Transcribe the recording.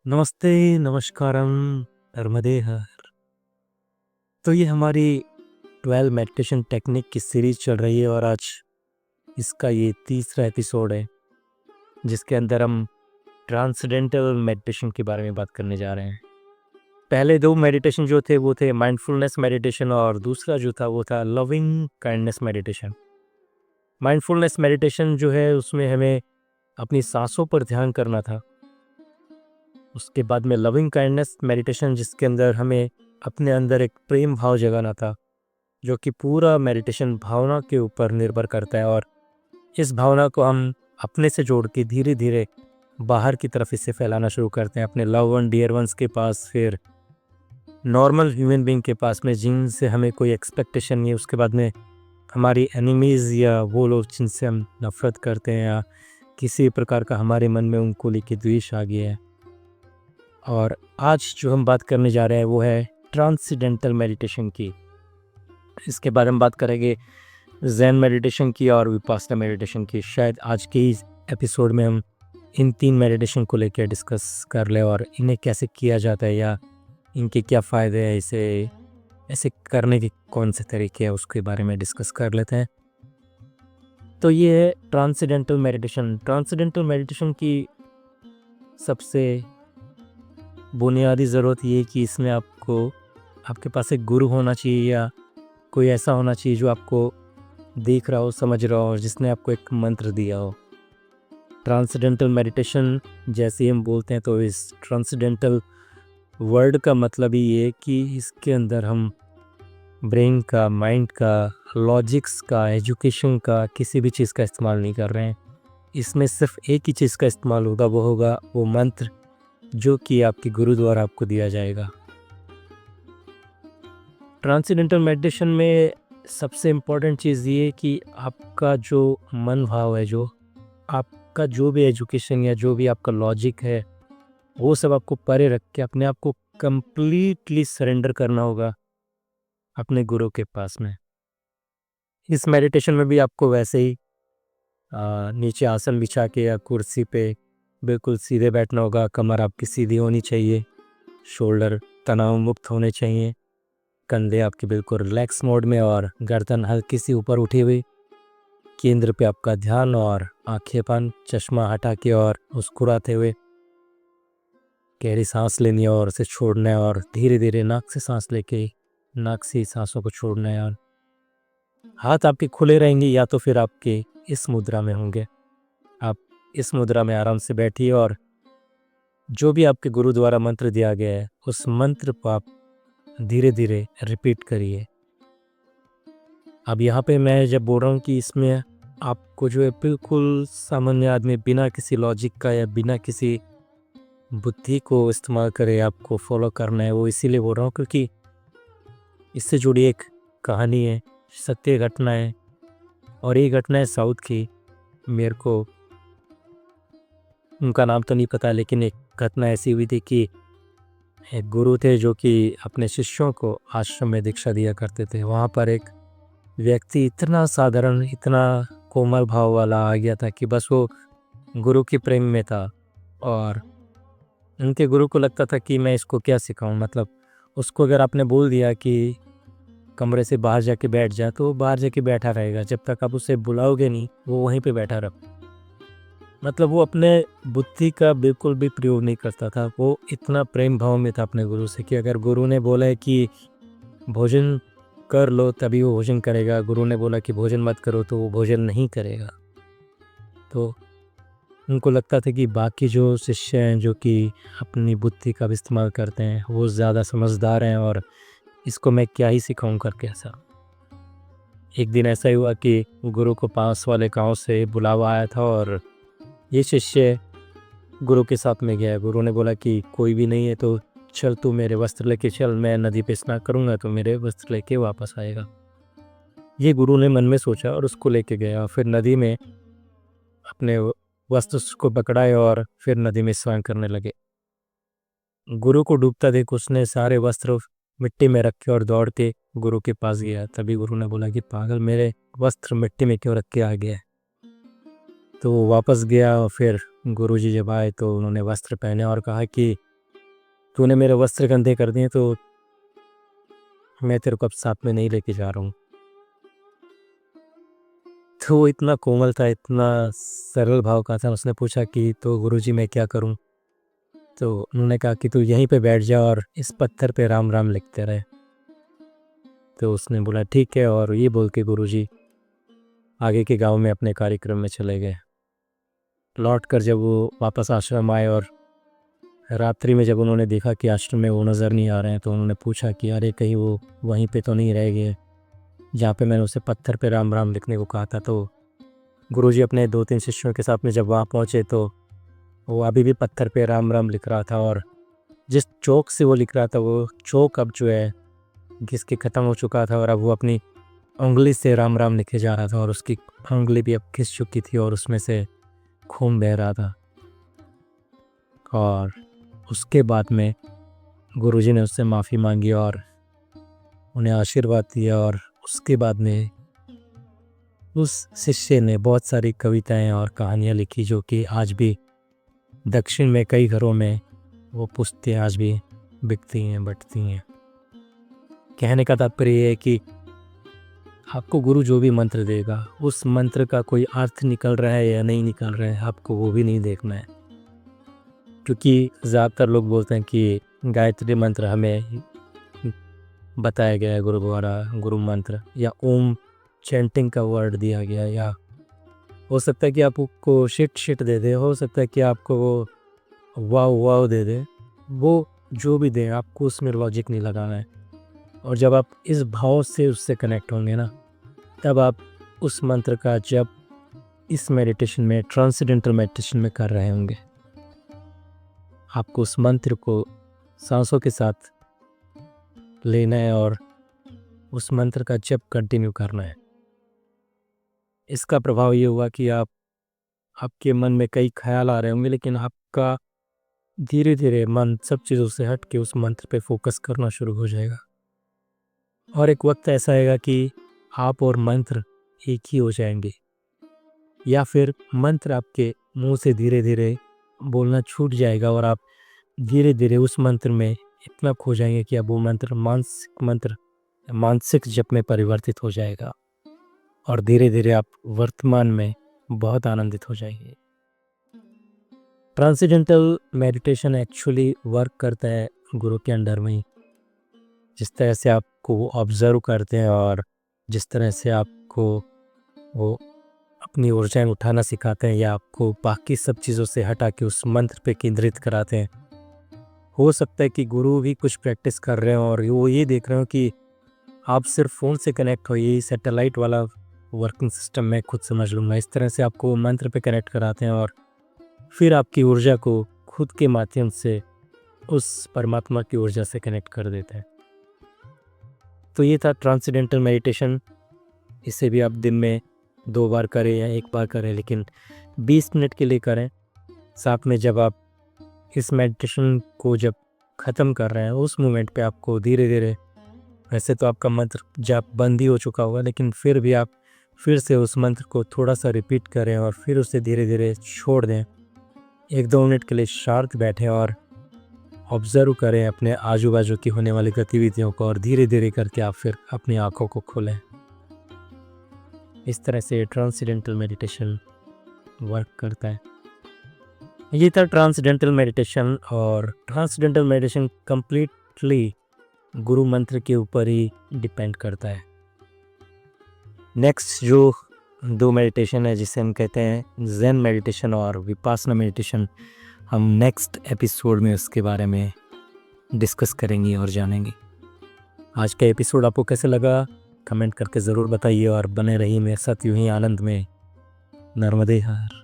नमस्ते, नमस्कारम, नर्मदे हर। तो ये हमारी 12 मेडिटेशन टेक्निक की सीरीज चल रही है और आज इसका ये तीसरा एपिसोड है जिसके अंदर हम ट्रांसेंडेंटल मेडिटेशन के बारे में बात करने जा रहे हैं। पहले दो मेडिटेशन जो थे वो थे माइंडफुलनेस मेडिटेशन और दूसरा जो था वो था loving kindness meditation. Mindfulness meditation जो है उसमें हमें अपनी सांसों पर ध्यान करना था। उसके बाद में लविंग काइंडनेस मेडिटेशन जिसके अंदर हमें अपने अंदर एक प्रेम भाव जगाना था, जो कि पूरा मेडिटेशन भावना के ऊपर निर्भर करता है और इस भावना को हम अपने से जोड़ के धीरे धीरे बाहर की तरफ इसे फैलाना शुरू करते हैं अपने लव वन डियर वंस के पास, फिर नॉर्मल ह्यूमन बीइंग के पास में जिनसे हमें कोई एक्सपेक्टेशन नहीं है, उसके बाद में हमारी एनिमीज़ या वो लोग जिनसे हम नफ़रत करते हैं या किसी प्रकार का हमारे मन में उनको लेके द्वेष आ गया है। और आज जो हम बात करने जा रहे हैं वो है ट्रांसेंडेंटल मेडिटेशन की। इसके बारे में बात करेंगे ज़ेन मेडिटेशन की और विपासना मेडिटेशन की। शायद आज के इस एपिसोड में हम इन तीन मेडिटेशन को लेकर डिस्कस कर ले और इन्हें कैसे किया जाता है या इनके क्या फ़ायदे हैं, इसे ऐसे करने के कौन से तरीके हैं उसके बारे में डिस्कस कर लेते हैं। तो ये है ट्रांसेंडेंटल मेडिटेशन। ट्रांसेंडेंटल मेडिटेशन की सबसे बुनियादी ज़रूरत ये है कि इसमें आपके पास एक गुरु होना चाहिए या कोई ऐसा होना चाहिए जो आपको देख रहा हो, समझ रहा हो और जिसने आपको एक मंत्र दिया हो। ट्रांसेंडेंटल मेडिटेशन जैसे हम बोलते हैं तो इस ट्रांसेंडेंटल वर्ड का मतलब ही ये है कि इसके अंदर हम ब्रेन का, माइंड का, लॉजिक्स का, एजुकेशन का किसी भी चीज़ का इस्तेमाल नहीं कर रहे हैं। इसमें सिर्फ एक ही चीज़ का इस्तेमाल होगा, वो होगा वो मंत्र जो कि आपके गुरु द्वारा आपको दिया जाएगा। ट्रांसेंडेंटल मेडिटेशन में सबसे इम्पोर्टेंट चीज़ ये है कि आपका जो मन भाव है, जो आपका जो भी एजुकेशन या जो भी आपका लॉजिक है, वो सब आपको परे रख के अपने आप को कंप्लीटली सरेंडर करना होगा अपने गुरु के पास में। इस मेडिटेशन में भी आपको वैसे ही नीचे आसन बिछा के या कुर्सी पे बिल्कुल सीधे बैठना होगा। कमर आपकी सीधी होनी चाहिए, शोल्डर तनाव मुक्त होने चाहिए, कंधे आपके बिल्कुल रिलैक्स मोड में और गर्दन हल्की सी ऊपर उठी हुई। केंद्र पे आपका ध्यान और आंखें बंद, चश्मा हटा के और मुस्कुराते हुए गहरी सांस लेनी है और उसे छोड़ना है और धीरे धीरे नाक से सांस लेके नाक से सांसों को छोड़ना है। और हाथ आपके खुले रहेंगे या तो फिर आपके इस मुद्रा में होंगे। आप इस मुद्रा में आराम से बैठिए और जो भी आपके गुरु द्वारा मंत्र दिया गया है उस मंत्र को आप धीरे धीरे रिपीट करिए। अब यहाँ पे मैं जब बोल रहा हूँ कि इसमें आपको जो है बिल्कुल सामान्य आदमी बिना किसी लॉजिक का या बिना किसी बुद्धि को इस्तेमाल करे आपको फॉलो करना है, वो इसीलिए बोल रहा हूँ क्योंकि इससे जुड़ी एक कहानी है, सत्य घटना है और ये घटना है साउथ की। मेरे को उनका नाम तो नहीं पता, लेकिन एक घटना ऐसी हुई थी कि एक गुरु थे जो कि अपने शिष्यों को आश्रम में दीक्षा दिया करते थे। वहाँ पर एक व्यक्ति इतना साधारण, इतना कोमल भाव वाला आ गया था कि बस वो गुरु के प्रेम में था और उनके गुरु को लगता था कि मैं इसको क्या सिखाऊं। मतलब उसको अगर आपने बोल दिया कि कमरे से बाहर जाके बैठ जा तो वो बाहर जाके बैठा रहेगा, जब तक आप उसे बुलाओगे नहीं वो वहीं पे बैठा रहे। मतलब वो अपने बुद्धि का बिल्कुल भी प्रयोग नहीं करता था। वो इतना प्रेम भाव में था अपने गुरु से कि अगर गुरु ने बोला है कि भोजन कर लो तभी वो भोजन करेगा, गुरु ने बोला कि भोजन मत करो तो वो भोजन नहीं करेगा। तो उनको लगता था कि बाकी जो शिष्य हैं जो कि अपनी बुद्धि का भी इस्तेमाल करते हैं वो ज़्यादा समझदार हैं और इसको मैं क्या ही सिखाऊं करके ऐसा। एक दिन ऐसा ही हुआ कि गुरु को पास वाले गांव से बुलावा आया था और ये शिष्य गुरु के साथ में गया। गुरु ने बोला कि कोई भी नहीं है तो चल तू मेरे वस्त्र लेके चल, मैं नदी पे स्नान करूँगा तो मेरे वस्त्र लेके वापस आएगा। ये गुरु ने मन में सोचा और उसको लेके गया। फिर नदी में अपने वस्त्र को पकड़ाए और फिर नदी में स्नान करने लगे। गुरु को डूबता देख उसने सारे वस्त्र मिट्टी में रख के और दौड़ के गुरु के पास गया। तभी गुरु ने बोला कि पागल, मेरे वस्त्र मिट्टी में क्यों रख के आ गया है। तो वो वापस गया और फिर गुरुजी जब आए तो उन्होंने वस्त्र पहने और कहा कि तूने मेरे वस्त्र गंदे कर दिए तो मैं तेरे को अब साथ में नहीं लेके जा रहा हूँ। तो वो इतना कोमल था, इतना सरल भाव का था। उसने पूछा कि तो गुरुजी मैं क्या करूँ? तो उन्होंने कहा कि तू यहीं पे बैठ जा और इस पत्थर पे राम राम लिखते रहे। तो उसने बोला ठीक है, और ये बोल के गुरुजी आगे के गांव में अपने कार्यक्रम में चले गए। लौट कर जब वो वापस आश्रम आए और रात्रि में जब उन्होंने देखा कि आश्रम में वो नज़र नहीं आ रहे हैं, तो उन्होंने पूछा कि अरे कहीं वो वहीं पे तो नहीं रह गए जहाँ पे मैंने उसे पत्थर पे राम राम लिखने को कहा था। तो गुरुजी अपने 2-3 शिष्यों के साथ में जब वहाँ पहुँचे तो वो अभी भी पत्थर पे राम राम लिख रहा था, और जिस चौक से वो लिख रहा था वो चौक अब जो है घिस के ख़त्म हो चुका था, और अब वो अपनी उंगली से राम राम लिखे जा रहा था, और उसकी उंगली भी अब घिस चुकी थी और उसमें से खून बह रहा था। और उसके बाद में गुरुजी ने उससे माफ़ी मांगी और उन्हें आशीर्वाद दिया, और उसके बाद में उस शिष्य ने बहुत सारी कविताएं और कहानियाँ लिखी जो कि आज भी दक्षिण में कई घरों में वो पुस्तकें आज भी बिकती हैं, बटती हैं। कहने का तात्पर्य ये है कि आपको गुरु जो भी मंत्र देगा उस मंत्र का कोई अर्थ निकल रहा है या नहीं निकल रहा है, आपको वो भी नहीं देखना है। क्योंकि ज़्यादातर लोग बोलते हैं कि गायत्री मंत्र हमें बताया गया है गुरु द्वारा, गुरु मंत्र या ओम चैंटिंग का वर्ड दिया गया, या हो सकता है कि आपको शिट दे दे, हो सकता है कि आपको वो वाव वाव दे दे। वो जो भी दे आपको उसमें लॉजिक नहीं लगाना है। और जब आप इस भाव से उससे कनेक्ट होंगे ना, तब आप उस मंत्र का जब इस मेडिटेशन में, ट्रांसेंडेंटल मेडिटेशन में कर रहे होंगे, आपको उस मंत्र को सांसों के साथ लेना है और उस मंत्र का जप कंटिन्यू करना है। इसका प्रभाव ये हुआ कि आपके मन में कई ख्याल आ रहे होंगे, लेकिन आपका धीरे धीरे मन सब चीज़ों से हट के उस मंत्र पे फोकस करना शुरू हो जाएगा। और एक वक्त ऐसा आएगा कि आप और मंत्र एक ही हो जाएंगे, या फिर मंत्र आपके मुंह से धीरे धीरे बोलना छूट जाएगा और आप धीरे धीरे उस मंत्र में इतना खो जाएंगे कि अब वो मंत्र मानसिक जप में परिवर्तित हो जाएगा, और धीरे धीरे आप वर्तमान में बहुत आनंदित हो जाएंगे। ट्रांसेंडेंटल मेडिटेशन एक्चुअली वर्क करता है गुरु के अंडर में ही। जिस तरह से आपको वो ऑब्ज़र्व करते हैं और जिस तरह से आपको वो अपनी ऊर्जाएं उठाना सिखाते हैं, या आपको बाकी सब चीज़ों से हटा के उस मंत्र पे केंद्रित कराते हैं। हो सकता है कि गुरु भी कुछ प्रैक्टिस कर रहे हो और वो ये देख रहे हो कि आप सिर्फ फ़ोन से कनेक्ट हो, ये सैटेलाइट वाला वर्किंग सिस्टम मैं खुद समझ लूँगा। इस तरह से आपको मंत्र पे कनेक्ट कराते हैं और फिर आपकी ऊर्जा को खुद के माध्यम से उस परमात्मा की ऊर्जा से कनेक्ट कर देते हैं। तो ये था ट्रांसेंडेंटल मेडिटेशन। इसे भी आप दिन में 2 बार करें या 1 बार करें, लेकिन 20 मिनट के लिए करें। साथ में जब आप इस मेडिटेशन को जब ख़त्म कर रहे हैं उस मोमेंट पे आपको धीरे धीरे, वैसे तो आपका मंत्र जाप बंद ही हो चुका होगा, लेकिन फिर भी आप फिर से उस मंत्र को थोड़ा सा रिपीट करें और फिर उसे धीरे धीरे छोड़ दें। 1-2 मिनट के लिए शांत बैठें और ऑब्ज़र्व करें अपने आजू बाजू की होने वाली गतिविधियों को, और धीरे धीरे करके आप फिर अपनी आँखों को खोलें। इस तरह से ट्रांसेंडेंटल मेडिटेशन वर्क करता है। ये था ट्रांसेंडेंटल मेडिटेशन, और ट्रांसेंडेंटल मेडिटेशन कंप्लीटली गुरु मंत्र के ऊपर ही डिपेंड करता है। नेक्स्ट जो 2 मेडिटेशन है जिसे हम कहते हैं ज़ेन मेडिटेशन और विपासना मेडिटेशन, हम नेक्स्ट एपिसोड में उसके बारे में डिस्कस करेंगे और जानेंगे। आज का एपिसोड आपको कैसे लगा कमेंट करके ज़रूर बताइए, और बने रहिए मेरे साथ यूं ही आनंद में। नर्मदे हर।